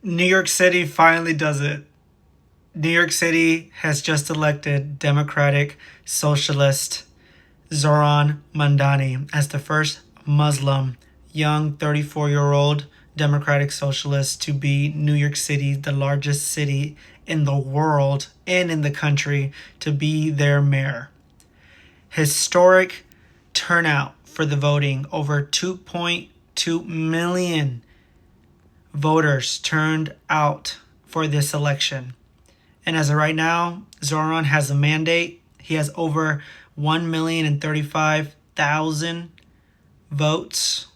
New York City finally does it. New York City has just elected Democratic Socialist Zohran Mamdani as the first Muslim, young 34-year-old Democratic Socialist to be New York City, the largest city in the world and in the country, to be their mayor. Historic turnout for the voting. Over 2.2 million voters turned out for this election. And as of right now, Zohran has a mandate. He has over 1,035,000 votes.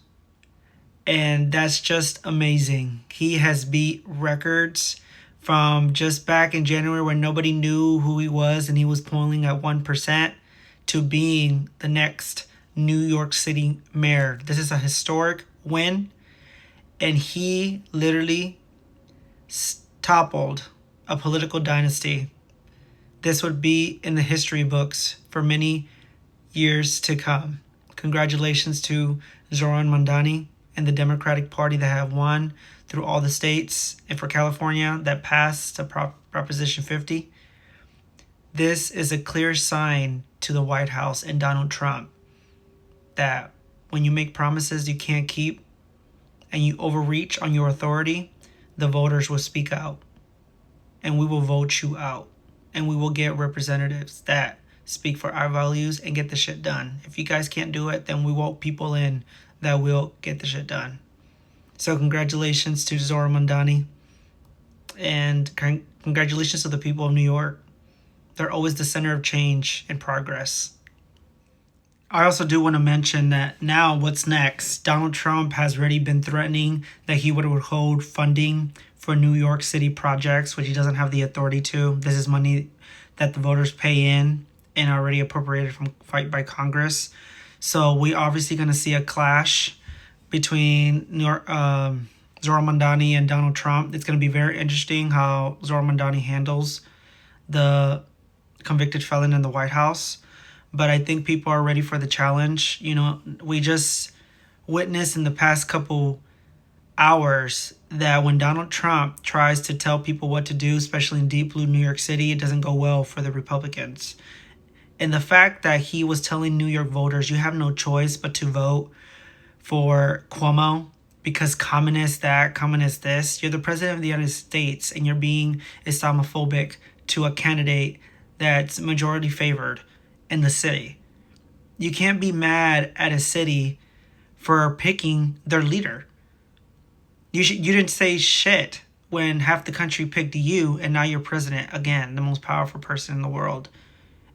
And that's just amazing. He has beat records from just back in January when nobody knew who he was and he was polling at 1% to being the next New York City mayor. This is a historic win. And he literally toppled a political dynasty. This would be in the history books for many years to come. Congratulations to Zohran Mamdani and the Democratic Party that have won through all the states, and for California that passed to Proposition 50. This is a clear sign to the White House and Donald Trump that when you make promises you can't keep and you overreach on your authority, the voters will speak out. And we will vote you out. And we will get representatives that speak for our values and get the shit done. If you guys can't do it, then we vote people in that will get the shit done. So congratulations to Zohran Mamdani. And congratulations to the people of New York. They're always the center of change and progress. I also do want to mention that now what's next? Donald Trump has already been threatening that he would withhold funding for New York City projects, which he doesn't have the authority to. This is money that the voters pay in and already appropriated from by Congress. So we obviously going to see a clash between Zohran Mamdani and Donald Trump. It's going to be very interesting how Zohran Mamdani handles the convicted felon in the White House. But I think people are ready for the challenge. You know, we just witnessed in the past couple hours that when Donald Trump tries to tell people what to do, especially in deep blue New York City, it doesn't go well for the Republicans. And the fact that he was telling New York voters, you have no choice but to vote for Cuomo because communist that, communist this. You're the president of the United States and you're being Islamophobic to a candidate that's majority favored in the city. You can't be mad at a city for picking their leader. You didn't say shit when half the country picked you and now you're president again, the most powerful person in the world.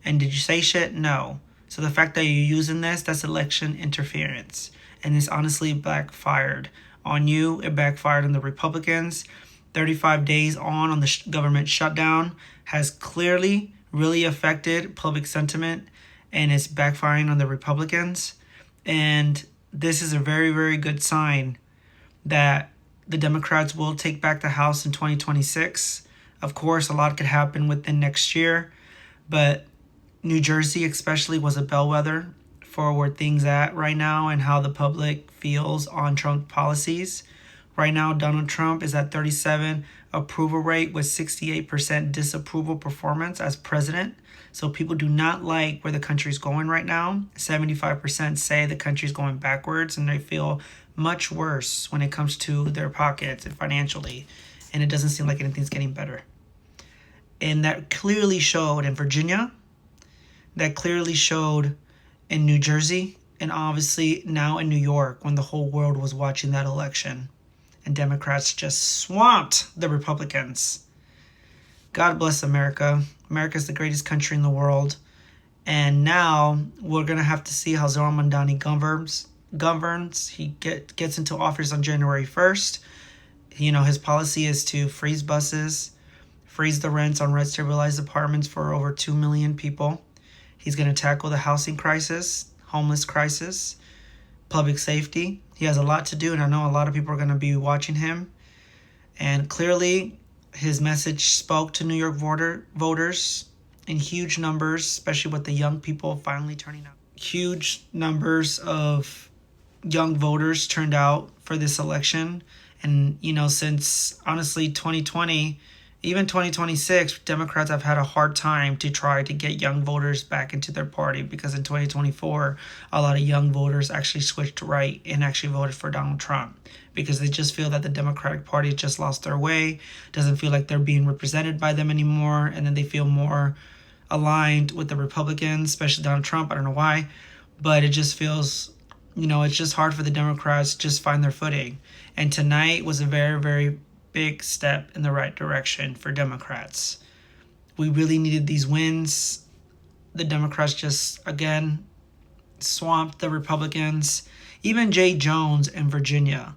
And did you say shit? No. So the fact that you're using this, that's election interference. And it's honestly backfired on you. It backfired on the Republicans. 35 days on the government shutdown has clearly really affected public sentiment and it's backfiring on the Republicans. And this is a very, very good sign that the Democrats will take back the House in 2026. Of course, a lot could happen within next year, but New Jersey especially was a bellwether for where things at right now and how the public feels on Trump policies. Right now, Donald Trump is at 37% approval rate with 68% disapproval performance as president. So people do not like where the country's going right now. 75% say the country's going backwards and they feel much worse when it comes to their pockets and financially. And it doesn't seem like anything's getting better. And that clearly showed in Virginia. That clearly showed in New Jersey. And obviously now in New York when the whole world was watching that election. And Democrats just swamped the Republicans. God bless America. America's the greatest country in the world. And now we're going to have to see how Zohran Mamdani governs. He gets into office on January 1st. You know, his policy is to freeze buses, freeze the rents on rent-stabilized apartments for over 2 million people. He's going to tackle the housing crisis, homeless crisis, public safety. He has a lot to do, and I know a lot of people are going to be watching him. And clearly, his message spoke to New York voters in huge numbers, especially with the young people finally turning out. Huge numbers of young voters turned out for this election, And, since honestly 2020, even 2026, Democrats have had a hard time to try to get young voters back into their party, because in 2024, a lot of young voters actually switched right and actually voted for Donald Trump, because they just feel that the Democratic Party just lost their way, doesn't feel like they're being represented by them anymore, and then they feel more aligned with the Republicans, especially Donald Trump. I don't know why, but it just feels, it's just hard for the Democrats to just find their footing. And tonight was a very, very big step in the right direction for Democrats. We really needed these wins. The Democrats just, again, swamped the Republicans. Even Jay Jones in Virginia,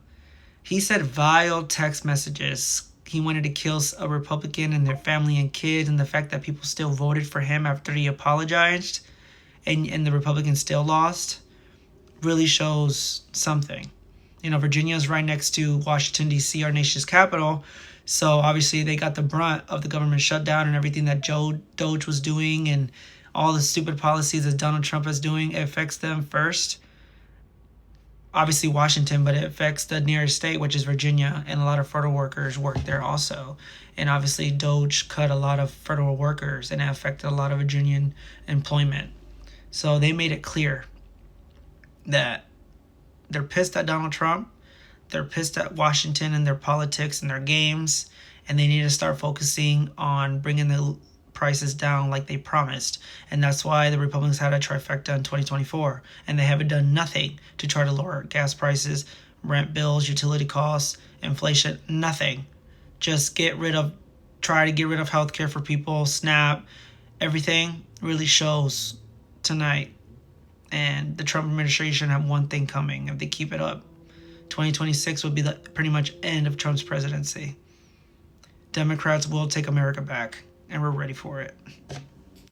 he said vile text messages. He wanted to kill a Republican and their family and kids, and the fact that people still voted for him after he apologized and the Republicans still lost really shows something. Virginia is right next to Washington, D.C., our nation's capital. So obviously they got the brunt of the government shutdown and everything that Doge was doing, and all the stupid policies that Donald Trump is doing. It affects them first. Obviously Washington, but it affects the nearest state, which is Virginia, and a lot of federal workers work there also. And obviously Doge cut a lot of federal workers, and it affected a lot of Virginian employment. So they made it clear that they're pissed at Donald Trump, they're pissed at Washington and their politics and their games, and they need to start focusing on bringing the prices down like they promised. And that's why the Republicans had a trifecta in 2024, and they haven't done nothing to try to lower gas prices, rent bills, utility costs, inflation, nothing. Just try to get rid of healthcare for people, SNAP, everything really shows tonight. And the Trump administration have one thing coming. If they keep it up, 2026 will be the pretty much end of Trump's presidency. Democrats will take America back, and we're ready for it.